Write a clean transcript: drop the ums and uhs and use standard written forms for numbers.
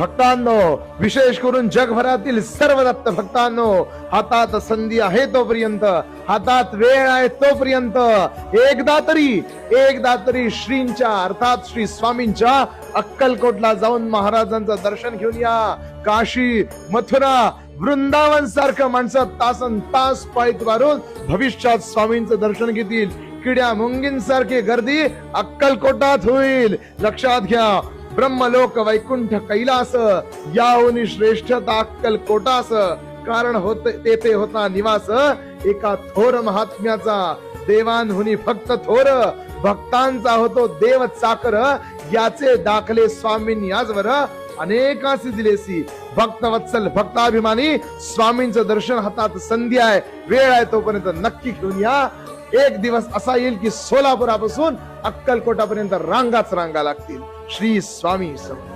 भक्तांनो, विशेष करून जगभरातील सर्व दत्त भक्तांनो, हातात संधी आहे तोपर्यंत, हातात वेळ आहे तोपर्यंत एकदा तरी श्रींच्या अर्थात श्री स्वामींच्या अक्कलकोटला जाऊन महाराजांचं दर्शन घेऊन या. काशी, मथुरा, वृंदावन सारखं माणसं तासन तास पायीत वारून भविष्यात स्वामींचं दर्शन घेतील. किड्या मुंगींसारखी गर्दी अक्कलकोटात होईल. लक्षात घ्या, ब्रह्मलोक वैकुंठ कैलास याहून श्रेष्ठता अक्कलकोटास. कारण तेथे होता निवास एका थोर महात्म्याचा. देवांहुनी फक्त थोर, भक्तांचा होतो देव चाकर. याचे दाखले स्वामींनी आजवर अनेकांशी दिलेसी. भक्तवत्सल भक्ताभिमानी स्वामींचं दर्शन हातात संधी आहे, वेळ आहे तोपर्यंत नक्की घेऊन या. एक दिवस असा येईल की सोलापुरापासून अक्कलकोटापर्यंत रांगाच रांगा लागतील. श्री स्वामी समर्थ.